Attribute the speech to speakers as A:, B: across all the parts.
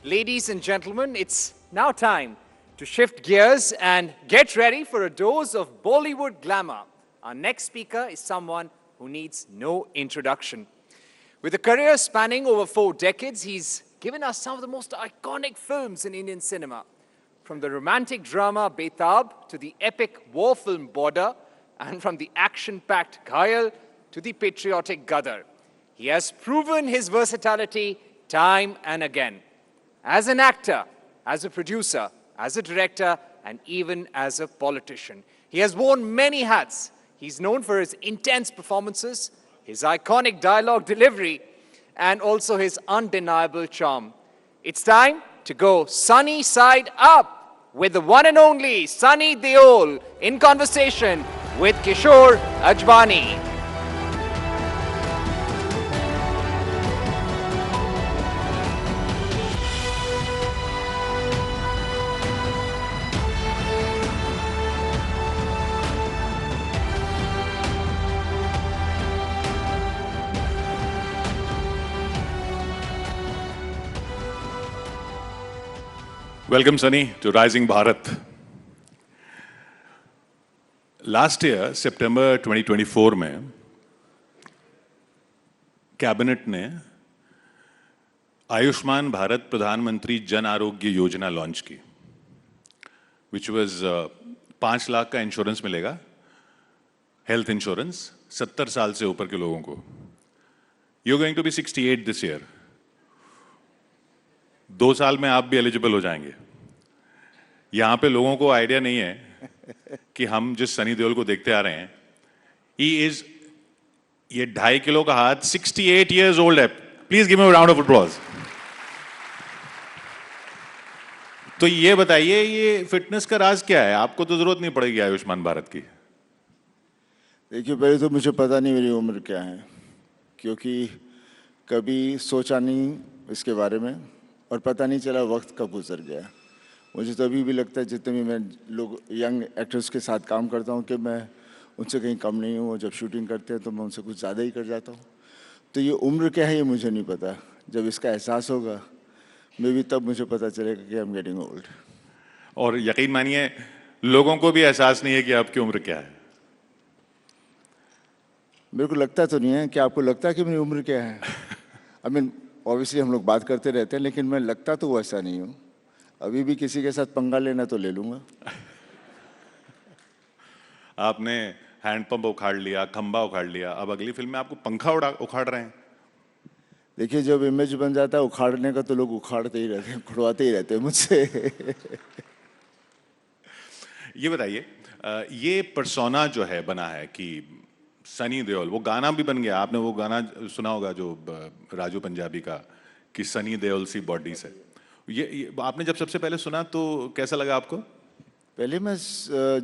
A: Ladies and gentlemen, it's now time to shift gears and get ready for a dose of Bollywood glamour. Our next speaker is someone who needs no introduction. With a career spanning over 4 decades, he's given us some of the most iconic films in Indian cinema. From the romantic drama Betab to the epic war film Border, and from the action-packed Ghayal to the patriotic Gadar. He has proven his versatility time and again. As an actor, as a producer, as a director, and even as a politician. He has worn many hats. He's known for his intense performances, his iconic dialogue delivery, and also his undeniable charm. It's time to go sunny side up with the one and only Sunny Deol in conversation with Kishore Ajbani.
B: Welcome, Sunny, to Rising Bharat. Last year, September 2024 में cabinet ने आयुष्मान भारत प्रधानमंत्री Jan Arogya Yojana launch की, which was 5 lakh का insurance मिलेगा, health insurance 70 साल से ऊपर के लोगों को. You're going to be 68 this year. 2 साल में आप भी एलिजिबल हो जाएंगे. यहां पे लोगों को आइडिया नहीं है कि हम जिस सनी देओल को देखते आ रहे हैं, ये 2.5 किलो का हाथ 68 years old है. Please give me a round of applause. तो ये बताइए, ये फिटनेस का राज क्या है? आपको तो जरूरत नहीं पड़ेगी आयुष्मान भारत की.
C: देखिए, पहले तो मुझे पता नहीं मेरी उम्र क्या है, क्योंकि कभी सोचा नहीं इसके बारे में और पता नहीं चला वक्त कब गुजर गया. मुझे तो अभी भी लगता है, जितने भी मैं लोग यंग एक्टर्स के साथ काम करता हूँ, कि मैं उनसे कहीं कम नहीं हूँ. जब शूटिंग करते हैं तो मैं उनसे कुछ ज़्यादा ही कर जाता हूँ. तो ये उम्र क्या है ये मुझे नहीं पता. जब इसका एहसास होगा मे भी तब मुझे पता चलेगा कि आई एम गेटिंग ओल्ड.
B: और यकीन मानिए, लोगों को भी एहसास नहीं है कि आपकी उम्र क्या है.
C: मेरे को लगता तो नहीं है. कि आपको लगता है कि मेरी उम्र क्या है? आई मीन ऑब्वियसली हम लोग बात करते रहते हैं, लेकिन मैं लगता तो वैसा नहीं हूँ. अभी भी किसी के साथ पंगा लेना तो ले लूंगा.
B: आपने हैंडपंप उखाड़ लिया, खंबा उखाड़ लिया, अब अगली फिल्म में आपको पंखा उखाड़ रहे हैं.
C: देखिए, जब इमेज बन जाता है उखाड़ने का तो लोग उखाड़ते ही रहते हैं, खुड़वाते ही रहते हैं मुझसे.
B: ये बताइए, ये पर्सोना जो है बना है कि सनी देओल, वो गाना भी बन गया. आपने वो गाना सुना होगा जो राजू पंजाबी का, कि सनी देओल सी बॉडी से. ये आपने जब सबसे पहले सुना तो कैसा लगा आपको?
C: पहले मैं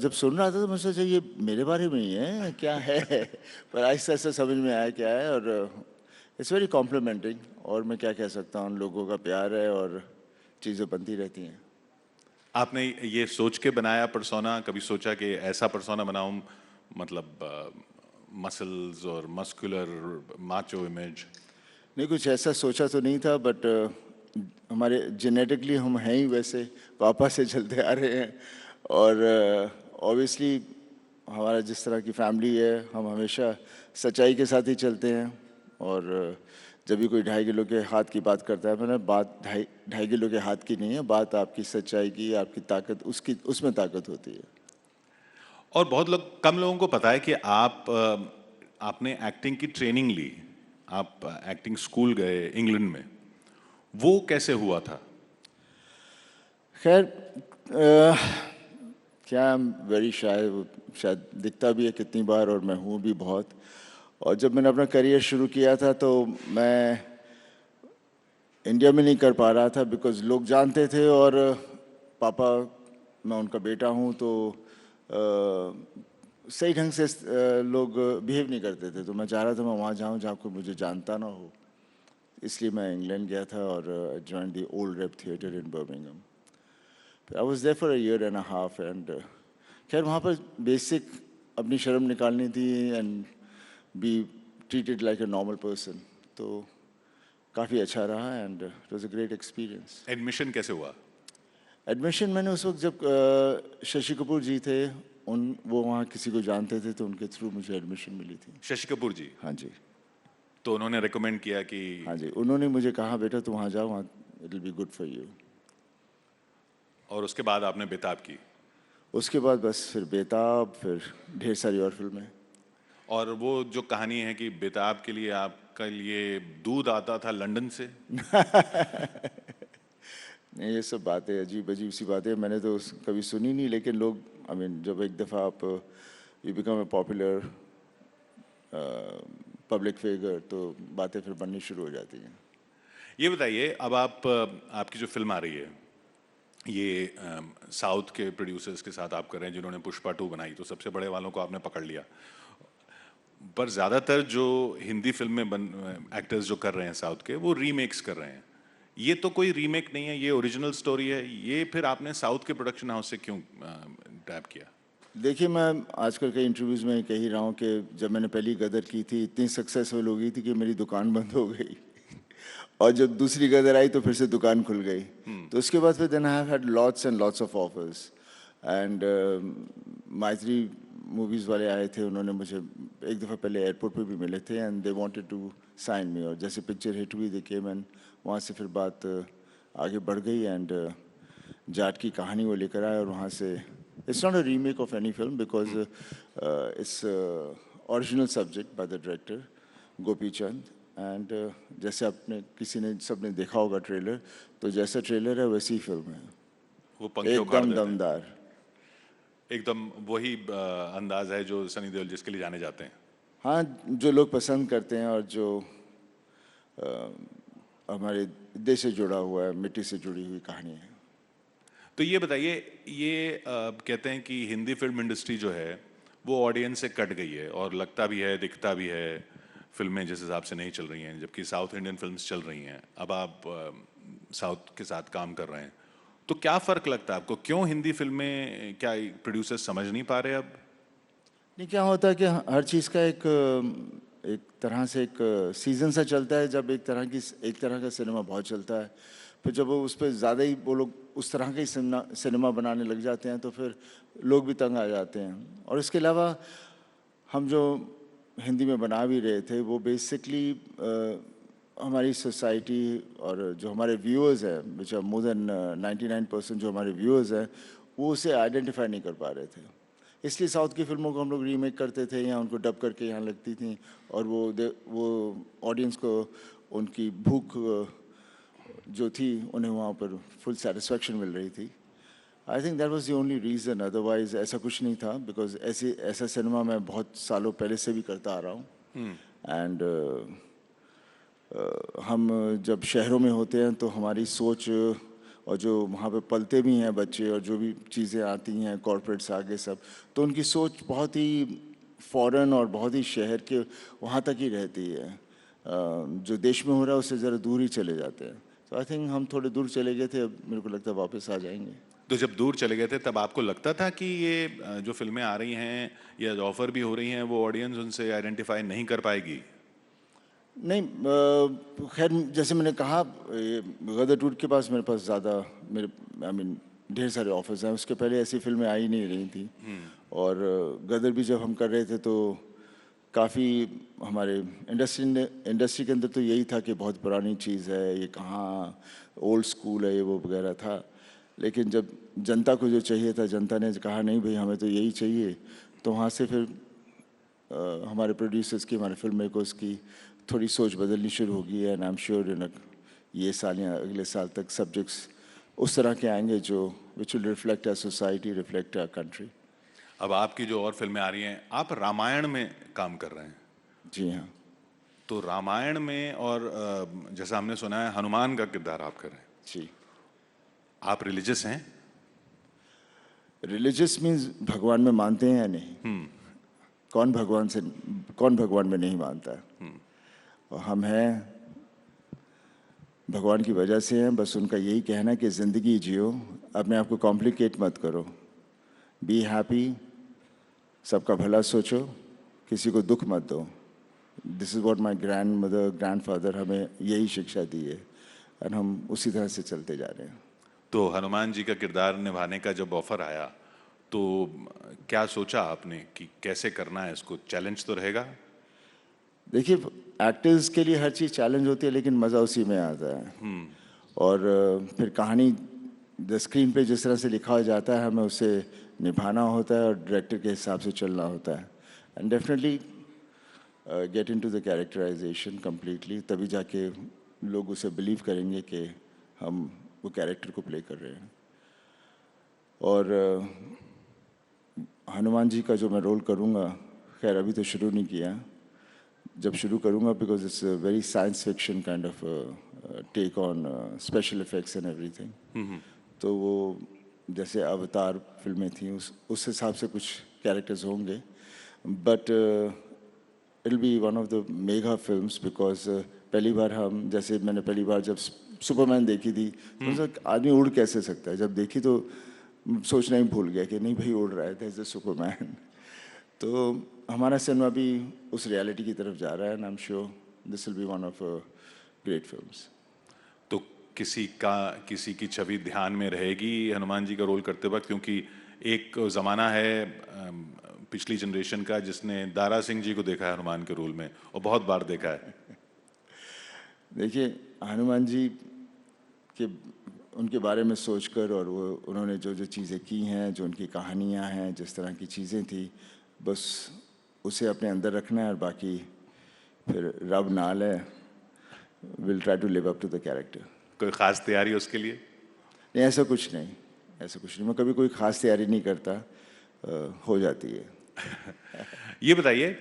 C: जब सुन रहा था तो मुझे सोचा ये मेरे बारे में ही है क्या है. पर आहिस्ता आहिस्ता समझ में आया क्या है. और इट्स वेरी कॉम्प्लीमेंटिंग. और मैं क्या कह सकता हूँ, लोगों का प्यार है और चीज़ें बनती रहती हैं.
B: आपने ये सोच के बनाया पर्सोना? कभी सोचा कि ऐसा पर्सोना बनाऊं, मतलब मसल्स और मस्कुलर माचो इमेज?
C: नहीं, कुछ ऐसा सोचा तो नहीं था, बट हमारे जेनेटिकली हम हैं ही वैसे, पापा से चलते आ रहे हैं. और ऑब्वियसली हमारा जिस तरह की फैमिली है, हम हमेशा सच्चाई के साथ ही चलते हैं. और जब भी कोई 2.5 किलो के हाथ की बात करता है, मैंने बात 2.5 किलो के हाथ की नहीं है, बात आपकी सच्चाई की, आपकी ताकत, उसमें ताकत होती है.
B: और बहुत कम लोगों को पता है कि आपने एक्टिंग की ट्रेनिंग ली. आप एक्टिंग स्कूल गए इंग्लैंड में. वो कैसे हुआ था?
C: खैर, क्या वेरी शायद दिखता भी है कितनी बार, और मैं हूँ भी बहुत. और जब मैंने अपना करियर शुरू किया था तो मैं इंडिया में नहीं कर पा रहा था, बिकॉज़ लोग जानते थे और पापा, मैं उनका बेटा हूँ, तो सही ढंग से लोग बिहेव नहीं करते थे. तो मैं चाह रहा था मैं वहाँ जाऊँ जहाँ कोई मुझे जानता ना हो. इसलिए मैं इंग्लैंड गया था और join the Old Rep Theatre in Birmingham. I was there for a year and a half. And खैर वहाँ पर बेसिक अपनी शर्म निकालनी थी and be treated like a normal person. तो काफ़ी अच्छा रहा and it was a great experience.
B: Admission कैसे हुआ?
C: एडमिशन मैंने उस वक्त जब शशि कपूर जी थे, वो वहाँ किसी को जानते थे तो उनके थ्रू मुझे एडमिशन मिली थी।
B: शशि कपूर जी,
C: हाँ जी,
B: तो उन्होंने रिकमेंड किया कि
C: हाँ जी, उन्होंने मुझे कहा बेटा तुम वहाँ जाओ, वहाँ it will be good for you.
B: और उसके बाद आपने बेताब की।
C: उसके बाद बस फिर बेताब, फिर ढेर सारी और फिल्में।
B: और वो जो कहानी है कि बेताब के लिए आपका लिए दूध आता था लंदन से।
C: नहीं, ये सब बातें अजीब अजीब सी बातें मैंने तो कभी सुनी नहीं, लेकिन लोग आई मीन जब एक दफ़ा आप you become a popular public figure तो बातें फिर बननी शुरू हो जाती हैं।
B: ये बताइए, अब आपकी जो फिल्म आ रही है ये साउथ के प्रोड्यूसर्स के साथ आप कर रहे हैं जिन्होंने पुष्पा 2 बनाई, तो सबसे बड़े वालों को आपने पकड़ लिया। पर ज़्यादातर जो हिंदी फिल्म में एक्टर्स जो कर रहे हैं साउथ के, वो रीमेक्स कर रहे हैं। ये तो कोई रीमेक नहीं है, ये ओरिजिनल स्टोरी है। ये फिर आपने साउथ के प्रोडक्शन हाउस से क्यों टैप किया?
C: देखिए, मैं आजकल के इंटरव्यूज़ में कह ही रहा हूँ कि जब मैंने पहली गदर की थी इतनी सक्सेसफुल हो गई थी कि मेरी दुकान बंद हो गई और जब दूसरी गदर आई तो फिर से दुकान खुल गई। तो उसके बाद फिर then I have had lots and lots of offers and Mythri movies वाले आए थे, उन्होंने मुझे एक दफ़ा पहले एयरपोर्ट पे भी मिले थे and they wanted to sign me, और जैसे पिक्चर हिट हुई दे केम एंड वहाँ से फिर बात आगे बढ़ गई एंड जाट की कहानी वो लेकर आए और वहाँ से it's not a remake of any film because its original subject by the director Gopi Chand and जैसे आपने किसी ने सबने देखा होगा ट्रेलर, तो जैसा ट्रेलर है वैसी फिल्म है,
B: वो पंखियों उखाड़
C: एकदम
B: देते हैं।
C: दमदार।
B: एकदम वही अंदाज है जो सनी देओल जिसके लिए जाने जाते हैं।
C: हाँ, जो लोग पसंद करते हैं और जो हमारे देश से जुड़ा हुआ है, मिट्टी से जुड़ी हुई कहानी है।
B: तो ये बताइए, ये कहते हैं कि हिंदी फिल्म इंडस्ट्री जो है वो ऑडियंस से कट गई है और लगता भी है, दिखता भी है, फिल्में जिस हिसाब से नहीं चल रही हैं, जबकि साउथ इंडियन फिल्म्स चल रही हैं। अब आप साउथ के साथ काम कर रहे हैं, तो क्या फ़र्क लगता है आपको? क्यों हिंदी फिल्में, क्या प्रोड्यूसर्स समझ नहीं पा रहे अब?
C: नहीं, क्या होता है कि हर चीज़ का एक तरह से एक सीज़न सा चलता है। जब एक तरह का सिनेमा बहुत चलता है, फिर जब वो उस पर ज़्यादा ही वो लोग उस तरह का ही सिनेमा बनाने लग जाते हैं तो फिर लोग भी तंग आ जाते हैं। और इसके अलावा हम जो हिंदी में बना भी रहे थे वो बेसिकली हमारी सोसाइटी और जो हमारे व्यूअर्स हैं, विच आर मोर देन 99% जो हमारे व्यूअर्स हैं, वो उसे आइडेंटिफाई नहीं कर पा रहे थे। इसलिए साउथ की फिल्मों को हम लोग रीमेक करते थे या उनको डब करके यहाँ लगती थी और वो ऑडियंस को उनकी भूख जो थी उन्हें वहाँ पर फुल सेटिस्फैक्शन मिल रही थी। I think that was the only reason, otherwise ऐसा कुछ नहीं था। बिकॉज ऐसा सिनेमा मैं बहुत सालों पहले से भी करता आ रहा हूँ एंड हम जब शहरों में होते हैं तो हमारी सोच और जो वहाँ पे पलते भी हैं बच्चे और जो भी चीज़ें आती हैं कॉर्पोरेट्स आगे सब, तो उनकी सोच बहुत ही फॉरेन और बहुत ही शहर के वहाँ तक ही रहती है। जो देश में हो रहा है उससे ज़रा दूर ही चले जाते हैं। तो आई थिंक हम थोड़े दूर चले गए थे, अब मेरे को लगता है वापस आ जाएंगे।
B: तो जब दूर चले गए थे तब आपको लगता था कि ये जो फिल्में आ रही हैं या जो ऑफर भी हो रही हैं वो ऑडियंस उनसे आइडेंटिफाई नहीं कर पाएगी?
C: नहीं, खैर जैसे मैंने कहा ये गदर टूट के पास मेरे पास ज़्यादा मेरे आई मीन ढेर सारे ऑफर्स हैं। उसके पहले ऐसी फिल्में आ ही नहीं रही थी और गदर भी जब हम कर रहे थे तो काफ़ी हमारे इंडस्ट्री के अंदर तो यही था कि बहुत पुरानी चीज़ है, ये कहाँ ओल्ड स्कूल है, ये वो वगैरह था। लेकिन जब जनता को जो चाहिए था, जनता ने कहा नहीं भाई हमें तो यही चाहिए, तो वहाँ से फिर हमारे प्रोड्यूसर्स की, हमारे फिल्म मेकर्स की थोड़ी सोच बदलनी शुरू होगी। And I am sure in ये साल या अगले साल तक सब्जेक्ट्स उस तरह के आएंगे जो which will reflect our society, reflect our country.
B: अब आपकी जो और फिल्में आ रही हैं, आप रामायण में काम कर रहे हैं।
C: जी हाँ।
B: तो रामायण में और जैसा हमने सुना है हनुमान का किरदार आप कर रहे हैं।
C: जी।
B: आप रिलीजियस हैं?
C: रिलीजियस मीन्स भगवान में मानते हैं या नहीं? कौन भगवान में नहीं मानता है? और हम हैं, भगवान की वजह से हैं। बस उनका यही कहना है कि ज़िंदगी जियो, अपने आप को कॉम्प्लिकेट मत करो, बी हैप्पी, सबका भला सोचो, किसी को दुख मत दो, this is what my grandmother grandfather हमें यही शिक्षा दी है, और हम उसी तरह से चलते जा रहे हैं।
B: तो हनुमान जी का किरदार निभाने का जब ऑफर आया तो क्या सोचा आपने कि कैसे करना है इसको? चैलेंज तो रहेगा।
C: देखिए, एक्टर्स के लिए हर चीज़ चैलेंज होती है, लेकिन मज़ा उसी में आता है। और फिर कहानी द स्क्रीन पे जिस तरह से लिखा हो जाता है, हमें उसे निभाना होता है और डायरेक्टर के हिसाब से चलना होता है, and definitely get into the characterisation completely, तभी जाके लोग उसे बिलीव करेंगे कि हम वो कैरेक्टर को प्ले कर रहे हैं। और हनुमान जी का जो मैं रोल करूँगा, खैर अभी तो शुरू नहीं किया, जब शुरू करूँगा, because it's a very science fiction kind of take on special effects and everything. तो वो जैसे अवतार फिल्में थी उस हिसाब से कुछ कैरेक्टर्स होंगे, but it be one of the mega films, because पहली बार हम, जैसे मैंने पहली बार जब सुपरमैन देखी थी तो मुझे आदमी उड़ कैसे सकता है, जब देखी तो सोचना ही भूल गया कि नहीं भाई उड़ रहा है, दैट्स द सुपरमैन। तो हमारा सिनेमा भी उस रियलिटी की तरफ जा रहा है, and I am sure this will be one of great films.
B: तो किसी की छवि ध्यान में रहेगी हनुमान जी का रोल करते वक्त? क्योंकि एक ज़माना है पिछली जनरेशन का जिसने दारा सिंह जी को देखा है हनुमान के रोल में, और बहुत बार देखा है।
C: देखिए, हनुमान जी के उनके बारे में सोचकर, और वो उन्होंने जो जो चीज़ें की हैं, जो उनकी कहानियाँ हैं, जिस तरह की चीज़ें थी, बस उसे अपने अंदर रखना है, और बाकी फिर रब नाल है, will try to live up to the character.
B: कोई ख़ास तैयारी उसके लिए?
C: नहीं, ऐसा कुछ नहीं, ऐसा कुछ नहीं, मैं कभी कोई ख़ास तैयारी नहीं करता, हो जाती है।
B: ये बताइए,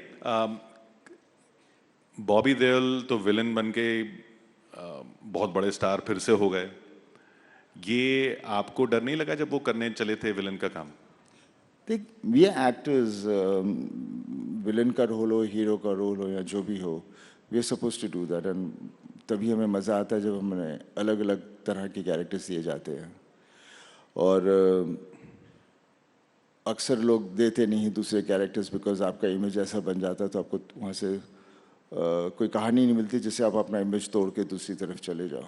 B: बॉबी देओल तो विलन बन के बहुत बड़े स्टार फिर से हो गए। ये आपको डर नहीं लगा जब वो करने चले थे विलन का काम?
C: देख, वी आर एक्टर्स, विलन का रोल हो, हीरो का रोल हो, या जो भी हो, we are suppose to do that, and तभी हमें मज़ा आता है जब हमें अलग अलग तरह के कैरेक्टर्स दिए जाते हैं। और अक्सर लोग देते नहीं दूसरे कैरेक्टर्स, बिकॉज आपका इमेज ऐसा बन जाता है, तो आपको वहाँ से कोई कहानी नहीं मिलती जिससे आप अपना इमेज तोड़ के दूसरी तरफ चले जाओ।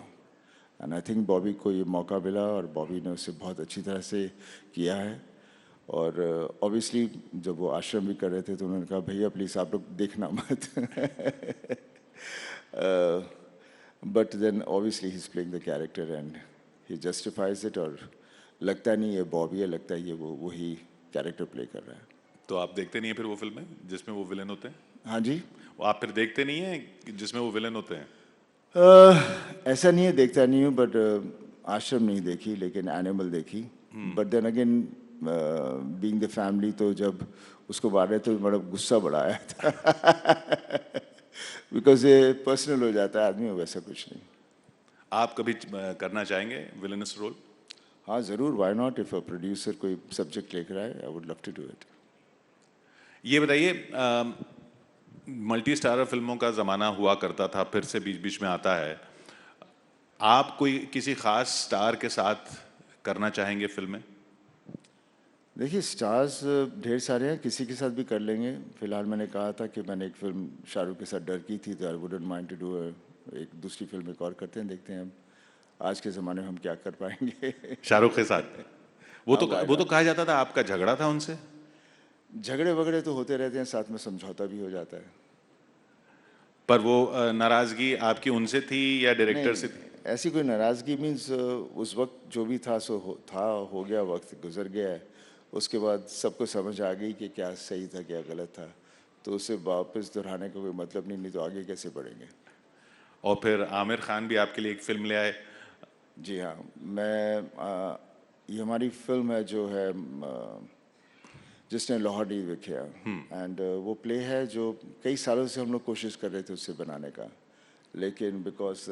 C: एंड आई थिंक बॉबी को ये मौका मिला, और बॉबी ने उसे बहुत अच्छी तरह से किया है। और ऑब्वियसली जब वो आश्रम भी कर रहे थे तो उन्होंने कहा भैया प्लीज़ आप लोग देखना मत। But then obviously he is playing the character and he justifies it, और लगता नहीं ये बॉबी है, लगता है ये वो वही कैरेक्टर प्ले कर रहा है।
B: तो आप देखते नहीं है फिर वो फिल्में जिसमें वो विलन होते हैं?
C: हाँ जी।
B: वो आप फिर देखते नहीं है जिसमें वो विलन होते हैं?
C: ऐसा नहीं है, देखता नहीं हूँ, बट आश्रम नहीं देखी, लेकिन एनिमल देखी। But then again being the family, तो जब उसको मार रहे तो बड़ा गुस्सा बड़ा आया था। बिकॉज ये पर्सनल हो जाता है आदमी, वैसा कुछ नहीं।
B: आप कभी करना चाहेंगे विलनस रोल?
C: हाँ ज़रूर, why not, if a producer कोई सब्जेक्ट लेकर आए, I would love to do it.
B: ये बताइए, मल्टी स्टारर फिल्मों का ज़माना हुआ करता था, फिर से बीच बीच में आता है। आप कोई किसी खास स्टार के साथ करना चाहेंगे फिल्में?
C: देखिए, स्टार्स ढेर सारे हैं, किसी के साथ भी कर लेंगे। फिलहाल मैंने कहा था कि मैंने एक फिल्म शाहरुख के साथ डर की थी, तो I wouldn't mind to do एक दूसरी फिल्म एक और करते हैं, देखते हैं अब आज के ज़माने में हम क्या कर पाएंगे।
B: शाहरुख के साथ? वो तो
C: हाँ,
B: वो तो कहा जाता था आपका झगड़ा था उनसे।
C: झगड़े वगड़े तो होते रहते हैं, साथ में समझौता भी हो जाता है।
B: पर वो नाराजगी आपकी उनसे थी या डायरेक्टर
C: नहीं,
B: से थी?
C: ऐसी कोई नाराज़गी मीन्स उस वक्त जो भी था सो हो गया, वक्त गुजर गया है। उसके बाद सबको समझ आ गई कि क्या सही था क्या गलत था, तो उसे वापस दोहराने का कोई मतलब नहीं तो आगे कैसे बढ़ेंगे।
B: और फिर आमिर खान भी आपके लिए एक फिल्म ले आए।
C: जी हाँ, ये हमारी फिल्म है जो है जिसने लाहौर नहीं देखा, एंड वो प्ले है जो कई सालों से हम लोग कोशिश कर रहे थे उससे बनाने का, लेकिन बिकॉज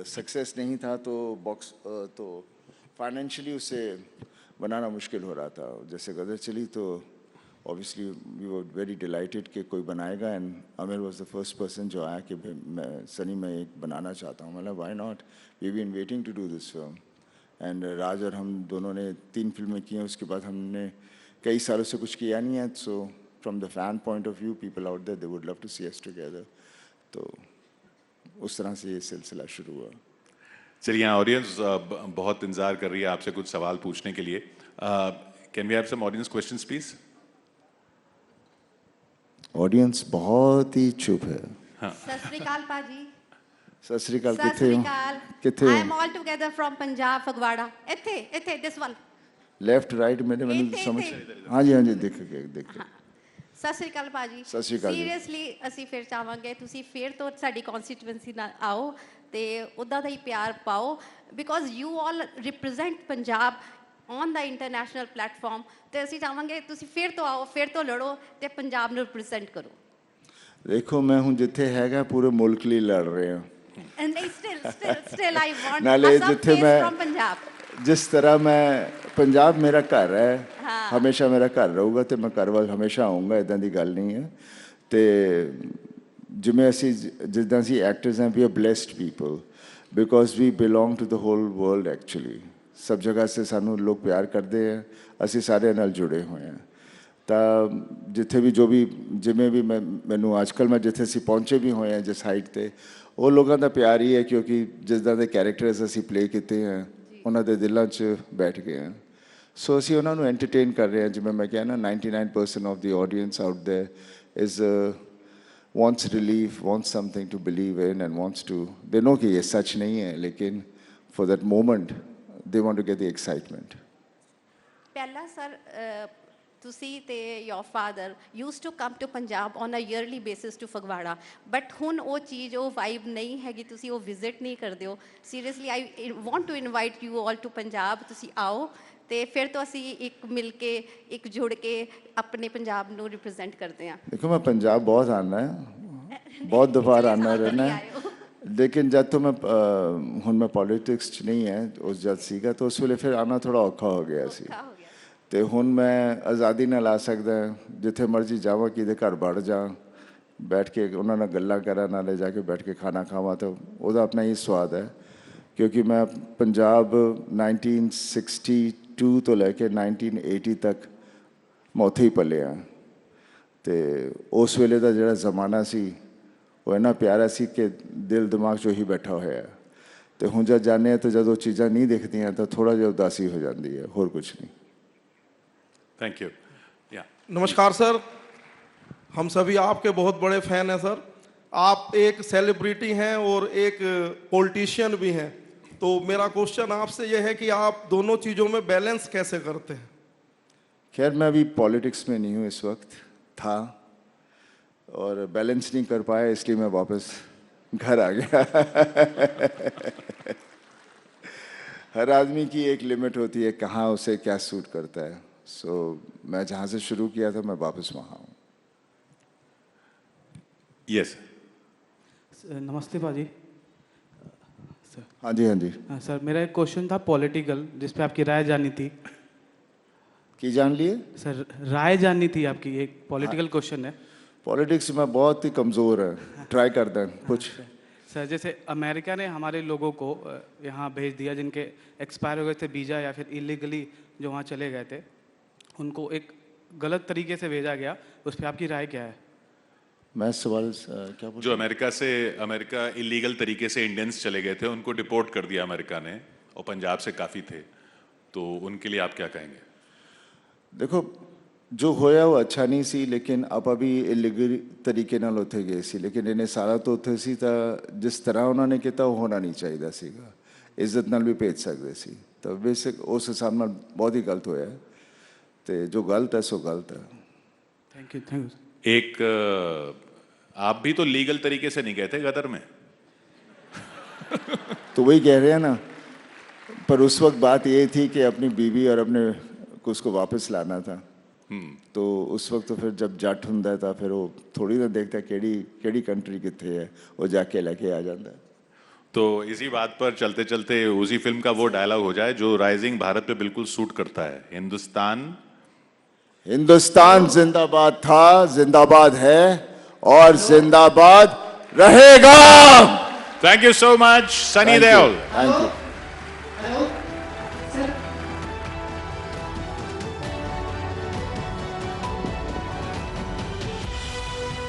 C: सक्सेस नहीं था तो फाइनेंशियली उसे बनाना मुश्किल हो रहा था। जैसे गदर चली तो obviously we were very delighted कि कोई बनाएगा, and Aamir was the first person जो आया कि मैं एक बनाना चाहता हूँ। मतलब why not, we been waiting to do this film. And Raj और हम दोनों ने 3 फिल्में की हैं, उसके बाद हमने कई सालों से कुछ किया नहीं है, सो from the fan point of view, people out there, they would love to see us together. तो उस तरह से ये सिलसिला शुरू हुआ.
B: चलिए, ऑडियंस बहुत इंतजार कर रही है आपसे कुछ सवाल पूछने के लिए. Can we have some audience questions please?
C: Audience बहुत ही चुप है.
D: सत श्री अकाल पाजी.
C: सत श्री अकाल.
D: सत
C: किथे
D: श्री
C: हो?
D: अकाल.
C: किथे
D: I
C: हो?
D: am all together from Punjab, Fagwada. ਇੱਥੇ this one.
C: लेफ्ट राइट मैंने
D: ਇੱਥੇ,
C: समझ.
D: ਇੱਥੇ.
C: हाँ जी, हाँ जी, देख के.
D: ਸਤਿ ਸ਼੍ਰੀ ਅਕਾਲ ਭਾਜੀ.
C: ਸਤਿ ਸ਼੍ਰੀ ਅਕਾਲ ਜੀ.
D: ਸੀਰੀਅਸਲੀ ਅਸੀਂ ਫਿਰ ਚਾਹਾਂਗੇ ਤੁਸੀਂ ਫਿਰ ਤੋਂ ਸਾਡੀ ਕਨਸਟੀਟੂਐਂਸੀ ਨਾਲ ਆਓ ਤੇ ਉੱਦਾਂ ਦਾ ਹੀ ਪਿਆਰ ਪਾਓ because you all represent Punjab on the international platform ਤੇ ਅਸੀਂ ਚਾਹਾਂਗੇ ਤੁਸੀਂ ਫਿਰ ਤੋਂ ਆਓ, ਫਿਰ ਤੋਂ ਲੜੋ ਤੇ ਪੰਜਾਬ ਨੂੰ ਰਿਪਰੈਜ਼ੈਂਟ ਕਰੋ.
C: देखो, मैं हूँ जिथे हैगा पूरे मुल्क लिए लड़ रहे हैं.
D: ਐਂਡ ਸਟਿਲ ਆਈ ਵਾਂਟ
C: ਨਾਲੇ
D: ਅ
C: ਜਿੱਥੇ
D: ਫੇਸ
C: ਮੈਂ-
D: ਫਰਮ ਪੰਜਾਬ.
C: जिस तरह मैं पंजाब मेरा घर है,
D: हाँ.
C: हमेशा मेरा घर रहूगा तो मैं घर वाल हमेशा आऊँगा, इदां दी गल नहीं है. तो जिमें असी जिद्दां सी एक्टर्स हैं, we are blessed people because we belong to the whole world. Actually सब जगह से सानू लोग प्यार करते हैं, असी सारे नाल जुड़े हुए हैं. तो जिथे भी जो भी जिमें भी मैनू अजकल मैं जिथे असी पहुँचे भी हुए हैं जिस हाइट पर, वो लोगों का प्यार ही है क्योंकि जिस तरह के कैरेक्टर्स असी प्ले किए हैं ਉਹਨਾਂ ਦੇ ਦਿਲਾਂ 'ਚ ਬੈਠ ਗਏ ਹਨ. ਸੋ ਅਸੀਂ ਉਹਨਾਂ ਨੂੰ ਐਂਟਰਟੇਨ ਕਰ ਰਹੇ ਹਾਂ. ਜਿਵੇਂ ਮੈਂ ਕਿਹਾ ਨਾ, 99% of the audience out there is wants relief, wants something to believe in and wants to, they know कि ये सच नहीं है, लेकिन for that moment they want to get the excitement.
D: ਪਹਿਲਾਂ ਸਰ ਤੁਸੀਂ ਤੇ your father used to come to Punjab on a yearly basis to Fagwada, but ਹੁਣ ਉਹ ਚੀਜ਼, ਉਹ ਵਾਈਬ ਨਹੀਂ ਹੈਗੀ, ਤੁਸੀਂ ਉਹ ਵਿਜ਼ਿਟ ਨਹੀਂ ਕਰਦੇ ਹੋ. Seriously I want to invite you all to Punjab. ਤੁਸੀਂ ਆਓ ਤੇ ਫਿਰ ਤੋਂ ਅਸੀਂ ਇੱਕ ਮਿਲ ਕੇ, ਇੱਕ ਜੁੜ ਕੇ ਆਪਣੇ ਪੰਜਾਬ ਨੂੰ ਰਿਪਰੈਜ਼ੈਂਟ ਕਰਦੇ ਹਾਂ.
C: देखो, मैं पंजाब बहुत आना है, बहुत दफा आना रहना है, लेकिन जब तो मैं ਹੁਣ मैं पॉलिटिक्स 'ਚ नहीं है, उस जब सीगा तो उस ਵੇਲੇ फिर आना थोड़ा औखा हो गया सी.
D: ਔਖਾ ਹੋ ਗਿਆ.
C: ਤੇ ਹੁਣ ਮੈਂ ਆਜ਼ਾਦੀ ਨਾਲ ਆ ਸਕਦਾ, ਜਿੱਥੇ ਮਰਜ਼ੀ ਜਾਵਾਂ, ਕਿਹਦੇ ਘਰ ਵੜ ਜਾ, ਬੈਠ ਕੇ ਉਹਨਾਂ ਨਾਲ ਗੱਲਾਂ ਕਰਾਂ, ਨਾਲੇ ਜਾ ਕੇ ਬੈਠ ਕੇ ਖਾਣਾ ਖਾਵਾਂ, ਤਾਂ ਉਹਦਾ ਆਪਣਾ ਹੀ ਸਵਾਦ ਹੈ. ਕਿਉਂਕਿ ਮੈਂ ਪੰਜਾਬ 1962 ਤੋਂ ਲੈ ਕੇ 1980 ਤੱਕ ਮੈਂ ਉੱਥੇ ਹੀ ਪਲਿਆ. ਅਤੇ ਉਸ ਵੇਲੇ ਦਾ ਜਿਹੜਾ ਜ਼ਮਾਨਾ ਸੀ ਉਹ ਇੰਨਾ ਪਿਆਰਾ ਸੀ ਕਿ ਦਿਲ ਦਿਮਾਗ 'ਚ ਉਹੀ ਬੈਠਾ ਹੋਇਆ. ਅਤੇ ਹੁਣ ਜਦ ਜਾਂਦੇ ਹਾਂ ਤਾਂ ਜਦੋਂ ਚੀਜ਼ਾਂ ਨਹੀਂ ਦਿਖਦੀਆਂ ਤਾਂ ਥੋੜ੍ਹਾ ਜਿਹਾ ਉਦਾਸੀ ਹੋ ਜਾਂਦੀ ਹੈ, ਹੋਰ ਕੁਛ नहीं.
B: Thank you. या
E: नमस्कार सर, हम सभी आपके बहुत बड़े फैन हैं सर. आप एक सेलिब्रिटी हैं और एक पॉलिटिशियन भी हैं, तो मेरा क्वेश्चन आपसे यह है कि आप दोनों चीज़ों में बैलेंस कैसे करते हैं?
C: खैर, मैं अभी पॉलिटिक्स में नहीं हूँ, इस वक्त था और बैलेंस नहीं कर पाया, इसलिए मैं वापस घर आ गया. हर आदमी की एक लिमिट होती है कहाँ उसे क्या सूट करता है. सो मैं जहाँ से शुरू किया था मैं वापस वहाँ हूँ.
B: यस.
F: नमस्ते भाजी. सर.
C: हाँ जी, हाँ जी.
F: हाँ सर, मेरा एक क्वेश्चन था पॉलिटिकल, जिस पे आपकी राय जाननी थी.
C: की जान लिए?
F: सर, राय जाननी थी आपकी, एक पॉलिटिकल क्वेश्चन है.
C: पॉलिटिक्स में बहुत ही कमज़ोर है, ट्राई करते हैं कुछ.
F: सर, जैसे अमेरिका ने हमारे लोगों को यहाँ भेज दिया जिनके एक्सपायर हो गए थे वीज़ा या फिर इलीगली जो वहाँ चले गए थे, उनको एक गलत तरीके से भेजा गया, उस पर आपकी राय क्या है?
C: मैं सवाल क्या बोल,
B: जो अमेरिका इलीगल तरीके से इंडियंस चले गए थे, उनको डिपोर्ट कर दिया अमेरिका ने, और पंजाब से काफ़ी थे, तो उनके लिए आप क्या कहेंगे?
C: देखो, जो होया वो अच्छा नहीं सी, लेकिन आप अभी इलीगल तरीके नाल उत्थे गए सी, लेकिन इन्हें सारा तो उत्थे सी तां जिस तरह उन्होंने किया वो होना नहीं चाहिए सीगा. इज्जत नाल भी भेज सकते सी, तो बेसिक उस हिसाब नाल बहुत ही गलत होया. तो जो गलत है सो गलत है.
F: Thank you.
B: एक आप भी तो लीगल तरीके से नहीं गए थे गदर में.
C: तो वही कह रहे हैं ना, पर उस वक्त बात ये थी कि अपनी बीवी और अपने को उसको वापस लाना था. तो उस वक्त तो फिर जब जट हुंदा है तो फिर वो थोड़ी ना देखता केड़ी कंट्री कितने है, वो जाके लेके आ जाता है.
B: तो इसी बात पर चलते चलते उसी फिल्म का वो डायलॉग हो जाए जो राइजिंग भारत पे बिल्कुल सूट करता है.
C: हिंदुस्तान जिंदाबाद था, जिंदाबाद है और जिंदाबाद रहेगा.
B: Thank you so much Sunny Deol.
C: Thank you.